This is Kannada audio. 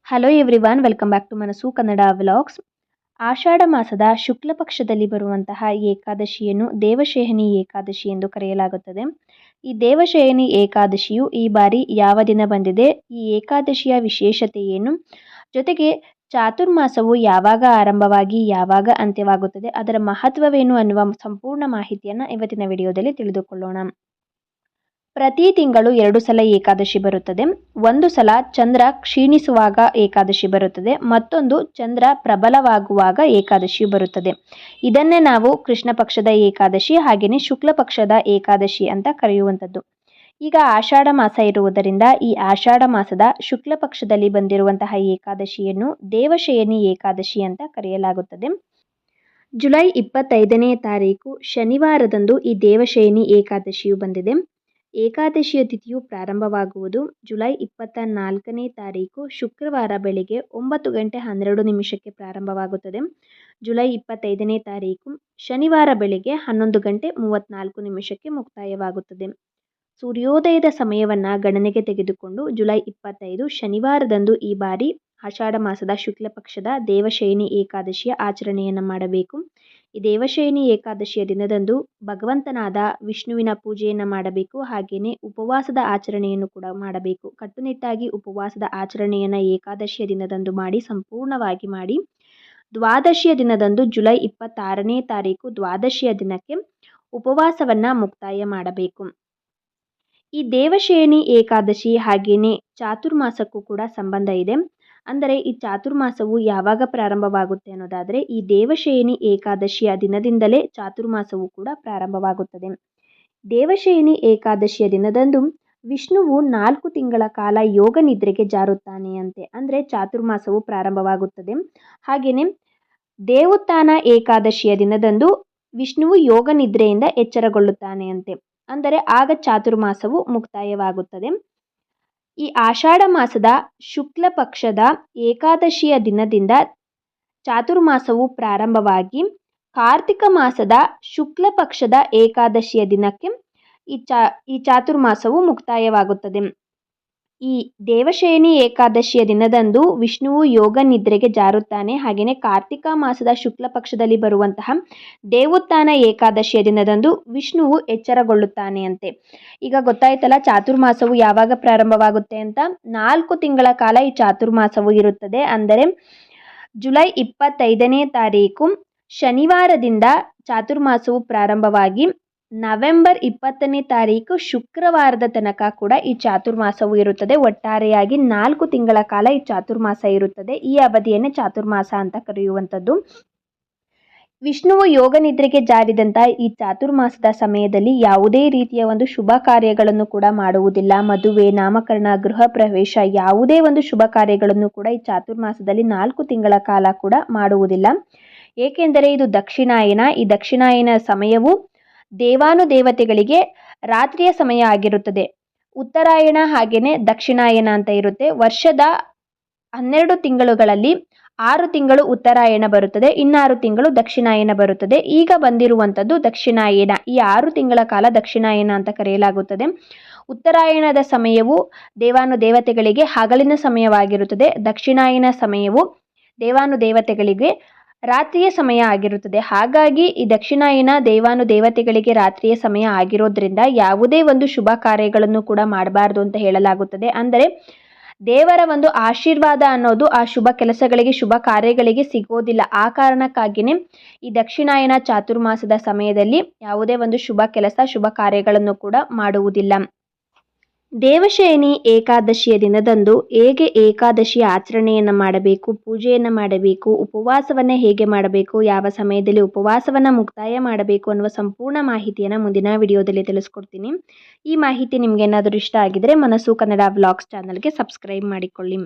Hello everyone, welcome back to Manassu Kannada vlogs. ಆಷಾಢ ಮಾಸದ ಶುಕ್ಲ ಪಕ್ಷದಲ್ಲಿ ಬರುವಂತಹ ಏಕಾದಶಿಯನ್ನು ದೇವಶಯನಿ ಏಕಾದಶಿ ಎಂದು ಕರೆಯಲಾಗುತ್ತದೆ. ಈ ದೇವಶಯನಿ ಏಕಾದಶಿಯು ಈ ಬಾರಿ ಯಾವ ದಿನ ಬಂದಿದೆ, ಈ ಏಕಾದಶಿಯ ವಿಶೇಷತೆ ಏನು, ಜೊತೆಗೆ ಚಾತುರ್ಮಾಸವು ಯಾವಾಗ ಆರಂಭವಾಗಿ ಯಾವಾಗ ಅಂತ್ಯವಾಗುತ್ತದೆ, ಅದರ ಮಹತ್ವವೇನು ಅನ್ನುವ ಸಂಪೂರ್ಣ ಮಾಹಿತಿಯನ್ನು ಇವತ್ತಿನ ವಿಡಿಯೋದಲ್ಲಿ ತಿಳಿದುಕೊಳ್ಳೋಣ. ಪ್ರತಿ ತಿಂಗಳು 2 ಸಲ ಏಕಾದಶಿ ಬರುತ್ತದೆ. ಒಂದು ಸಲ ಚಂದ್ರ ಕ್ಷೀಣಿಸುವಾಗ ಏಕಾದಶಿ ಬರುತ್ತದೆ, ಮತ್ತೊಂದು ಚಂದ್ರ ಪ್ರಬಲವಾಗುವಾಗ ಏಕಾದಶಿಯು ಬರುತ್ತದೆ. ಇದನ್ನೇ ನಾವು ಕೃಷ್ಣ ಪಕ್ಷದ ಏಕಾದಶಿ ಹಾಗೆಯೇ ಶುಕ್ಲ ಪಕ್ಷದ ಏಕಾದಶಿ ಅಂತ ಕರೆಯುವಂಥದ್ದು. ಈಗ ಆಷಾಢ ಮಾಸ ಇರುವುದರಿಂದ ಈ ಆಷಾಢ ಮಾಸದ ಶುಕ್ಲ ಪಕ್ಷದಲ್ಲಿ ಬಂದಿರುವಂತಹ ಏಕಾದಶಿಯನ್ನು ದೇವಶಯನಿ ಏಕಾದಶಿ ಅಂತ ಕರೆಯಲಾಗುತ್ತದೆ. ಜುಲೈ 25ನೇ ತಾರೀಕು ಶನಿವಾರದಂದು ಈ ದೇವಶಯನಿ ಏಕಾದಶಿಯು ಬಂದಿದೆ. ಏಕಾದಶಿಯ ತಿಥಿಯು ಪ್ರಾರಂಭವಾಗುವುದು ಜುಲೈ 24ನೇ ತಾರೀಕು ಶುಕ್ರವಾರ ಬೆಳಿಗ್ಗೆ 9:12 ಪ್ರಾರಂಭವಾಗುತ್ತದೆ. ಜುಲೈ 25ನೇ ತಾರೀಕು ಶನಿವಾರ ಬೆಳಿಗ್ಗೆ 11:34 ಮುಕ್ತಾಯವಾಗುತ್ತದೆ. ಸೂರ್ಯೋದಯದ ಸಮಯವನ್ನು ಗಣನೆಗೆ ತೆಗೆದುಕೊಂಡು ಜುಲೈ 25 ಶನಿವಾರದಂದು ಈ ಬಾರಿ ಆಷಾಢ ಮಾಸದ ಶುಕ್ಲ ಪಕ್ಷದ ದೇವಶಯನಿ ಏಕಾದಶಿಯ ಆಚರಣೆಯನ್ನು ಮಾಡಬೇಕು. ಈ ದೇವಶಯನಿ ಏಕಾದಶಿಯ ದಿನದಂದು ಭಗವಂತನಾದ ವಿಷ್ಣುವಿನ ಪೂಜೆಯನ್ನು ಮಾಡಬೇಕು. ಹಾಗೆಯೇ ಉಪವಾಸದ ಆಚರಣೆಯನ್ನು ಕೂಡ ಮಾಡಬೇಕು. ಕಟ್ಟುನಿಟ್ಟಾಗಿ ಉಪವಾಸದ ಆಚರಣೆಯನ್ನು ಏಕಾದಶಿಯ ದಿನದಂದು ಮಾಡಿ ಸಂಪೂರ್ಣವಾಗಿ ಮಾಡಿ ದ್ವಾದಶಿಯ ದಿನದಂದು ಜುಲೈ 26ನೇ ತಾರೀಕು ದ್ವಾದಶಿಯ ದಿನಕ್ಕೆ ಉಪವಾಸವನ್ನು ಮುಕ್ತಾಯ ಮಾಡಬೇಕು. ಈ ದೇವಶಯನಿ ಏಕಾದಶಿ ಹಾಗೆಯೇ ಚಾತುರ್ಮಾಸಕ್ಕೂ ಕೂಡ ಸಂಬಂಧ ಇದೆ. ಅಂದರೆ ಈ ಚಾತುರ್ಮಾಸವು ಯಾವಾಗ ಪ್ರಾರಂಭವಾಗುತ್ತೆ ಅನ್ನೋದಾದರೆ ಈ ದೇವಶಯನಿ ಏಕಾದಶಿಯ ದಿನದಿಂದಲೇ ಚಾತುರ್ಮಾಸವು ಕೂಡ ಪ್ರಾರಂಭವಾಗುತ್ತದೆ. ದೇವಶಯನಿ ಏಕಾದಶಿಯ ದಿನದಂದು ವಿಷ್ಣುವು 4 ತಿಂಗಳ ಕಾಲ ಯೋಗ ನಿದ್ರೆಗೆ ಜಾರುತ್ತಾನೆ ಅಂತೆ. ಅಂದರೆ ಚಾತುರ್ಮಾಸವು ಪ್ರಾರಂಭವಾಗುತ್ತದೆ. ಹಾಗೆಯೇ ದೇವೋತ್ಥಾನ ಏಕಾದಶಿಯ ದಿನದಂದು ವಿಷ್ಣುವು ಯೋಗ ನಿದ್ರೆಯಿಂದ ಎಚ್ಚರಗೊಳ್ಳುತ್ತಾನೆ ಅಂತೆ. ಅಂದರೆ ಆಗ ಚಾತುರ್ಮಾಸವು ಮುಕ್ತಾಯವಾಗುತ್ತದೆ. ಈ ಆಷಾಢ ಮಾಸದ ಶುಕ್ಲ ಪಕ್ಷದ ಏಕಾದಶಿಯ ದಿನದಿಂದ ಚಾತುರ್ಮಾಸವು ಪ್ರಾರಂಭವಾಗಿ ಕಾರ್ತಿಕ ಮಾಸದ ಶುಕ್ಲ ಪಕ್ಷದ ಏಕಾದಶಿಯ ದಿನಕ್ಕೆ ಈ ಚಾತುರ್ಮಾಸವು ಮುಕ್ತಾಯವಾಗುತ್ತದೆ. ಈ ದೇವಶಯನಿ ಏಕಾದಶಿಯ ದಿನದಂದು ವಿಷ್ಣುವು ಯೋಗ ನಿದ್ರೆಗೆ ಜಾರುತ್ತಾನೆ. ಹಾಗೆಯೇ ಕಾರ್ತಿಕ ಮಾಸದ ಶುಕ್ಲ ಪಕ್ಷದಲ್ಲಿ ಬರುವಂತಹ ದೇವೋತ್ಥಾನ ಏಕಾದಶಿಯ ದಿನದಂದು ವಿಷ್ಣುವು ಎಚ್ಚರಗೊಳ್ಳುತ್ತಾನೆ ಅಂತೆ. ಈಗ ಗೊತ್ತಾಯ್ತಲ್ಲ ಚಾತುರ್ಮಾಸವು ಯಾವಾಗ ಪ್ರಾರಂಭವಾಗುತ್ತೆ ಅಂತ. 4 ತಿಂಗಳ ಕಾಲ ಈ ಚಾತುರ್ಮಾಸವು ಇರುತ್ತದೆ. ಅಂದರೆ ಜುಲೈ 25ನೇ ತಾರೀಕು ಶನಿವಾರದಿಂದ ಚಾತುರ್ಮಾಸವು ಪ್ರಾರಂಭವಾಗಿ ನವೆಂಬರ್ 20ನೇ ತಾರೀಕು ಶುಕ್ರವಾರದ ತನಕ ಕೂಡ ಈ ಚಾತುರ್ಮಾಸವು ಇರುತ್ತದೆ. ಒಟ್ಟಾರೆಯಾಗಿ 4 ತಿಂಗಳ ಕಾಲ ಈ ಚಾತುರ್ಮಾಸ ಇರುತ್ತದೆ. ಈ ಅವಧಿಯನ್ನೇ ಚಾತುರ್ಮಾಸ ಅಂತ ಕರೆಯುವಂಥದ್ದು. ವಿಷ್ಣುವು ಯೋಗ ನಿದ್ರೆಗೆ ಜಾರಿದಂಥ ಈ ಚಾತುರ್ಮಾಸದ ಸಮಯದಲ್ಲಿ ಯಾವುದೇ ರೀತಿಯ ಒಂದು ಶುಭ ಕಾರ್ಯಗಳನ್ನು ಕೂಡ ಮಾಡುವುದಿಲ್ಲ. ಮದುವೆ, ನಾಮಕರಣ, ಗೃಹ ಪ್ರವೇಶ ಯಾವುದೇ ಒಂದು ಶುಭ ಕಾರ್ಯಗಳನ್ನು ಕೂಡ ಈ ಚಾತುರ್ಮಾಸದಲ್ಲಿ 4 ತಿಂಗಳ ಕಾಲ ಕೂಡ ಮಾಡುವುದಿಲ್ಲ. ಏಕೆಂದರೆ ಇದು ದಕ್ಷಿಣಾಯನ. ಈ ದಕ್ಷಿಣಾಯನ ಸಮಯವು ದೇವಾನುದೇವತೆಗಳಿಗೆ ರಾತ್ರಿಯ ಸಮಯ ಆಗಿರುತ್ತದೆ. ಉತ್ತರಾಯಣ ಹಾಗೆಯೇ ದಕ್ಷಿಣಾಯನ ಅಂತ ಇರುತ್ತೆ. ವರ್ಷದ 12 ತಿಂಗಳುಗಳಲ್ಲಿ 6 ತಿಂಗಳು ಉತ್ತರಾಯಣ ಬರುತ್ತದೆ, 6 ತಿಂಗಳು ದಕ್ಷಿಣಾಯನ ಬರುತ್ತದೆ. ಈಗ ಬಂದಿರುವಂಥದ್ದು ದಕ್ಷಿಣಾಯನ. ಈ 6 ತಿಂಗಳ ಕಾಲ ದಕ್ಷಿಣಾಯನ ಅಂತ ಕರೆಯಲಾಗುತ್ತದೆ. ಉತ್ತರಾಯಣದ ಸಮಯವು ದೇವಾನುದೇವತೆಗಳಿಗೆ ಹಗಲಿನ ಸಮಯವಾಗಿರುತ್ತದೆ. ದಕ್ಷಿಣಾಯನ ಸಮಯವು ದೇವಾನುದೇವತೆಗಳಿಗೆ ರಾತ್ರಿಯ ಸಮಯ ಆಗಿರುತ್ತದೆ. ಹಾಗಾಗಿ ಈ ದಕ್ಷಿಣಾಯನ ದೇವಾನುದೇವತೆಗಳಿಗೆ ರಾತ್ರಿಯ ಸಮಯ ಆಗಿರೋದ್ರಿಂದ ಯಾವುದೇ ಒಂದು ಶುಭ ಕಾರ್ಯಗಳನ್ನು ಕೂಡ ಮಾಡಬಾರ್ದು ಅಂತ ಹೇಳಲಾಗುತ್ತದೆ. ಅಂದರೆ ದೇವರ ಒಂದು ಆಶೀರ್ವಾದ ಅನ್ನೋದು ಆ ಶುಭ ಕೆಲಸಗಳಿಗೆ, ಶುಭ ಕಾರ್ಯಗಳಿಗೆ ಸಿಗೋದಿಲ್ಲ. ಆ ಕಾರಣಕ್ಕಾಗಿಯೇ ಈ ದಕ್ಷಿಣಾಯನ ಚಾತುರ್ಮಾಸದ ಸಮಯದಲ್ಲಿ ಯಾವುದೇ ಒಂದು ಶುಭ ಕೆಲಸ, ಶುಭ ಕಾರ್ಯಗಳನ್ನು ಕೂಡ ಮಾಡುವುದಿಲ್ಲ. ದೇವಶಯನಿ ಏಕಾದಶಿಯ ದಿನದಂದು ಹೇಗೆ ಏಕಾದಶಿಯ ಆಚರಣೆಯನ್ನು ಮಾಡಬೇಕು, ಪೂಜೆಯನ್ನು ಮಾಡಬೇಕು, ಉಪವಾಸವನ್ನು ಹೇಗೆ ಮಾಡಬೇಕು, ಯಾವ ಸಮಯದಲ್ಲಿ ಉಪವಾಸವನ್ನು ಮುಕ್ತಾಯ ಮಾಡಬೇಕು ಅನ್ನುವ ಸಂಪೂರ್ಣ ಮಾಹಿತಿಯನ್ನು ಮುಂದಿನ ವಿಡಿಯೋದಲ್ಲಿ ತಿಳಿಸ್ಕೊಡ್ತೀನಿ. ಈ ಮಾಹಿತಿ ನಿಮಗೇನಾದರೂ ಇಷ್ಟ ಆಗಿದ್ರೆ ಮನಸ್ಸು ಕನ್ನಡ ವ್ಲಾಗ್ಸ್ ಚಾನಲ್ಗೆ ಸಬ್ಸ್ಕ್ರೈಬ್ ಮಾಡಿಕೊಳ್ಳಿ.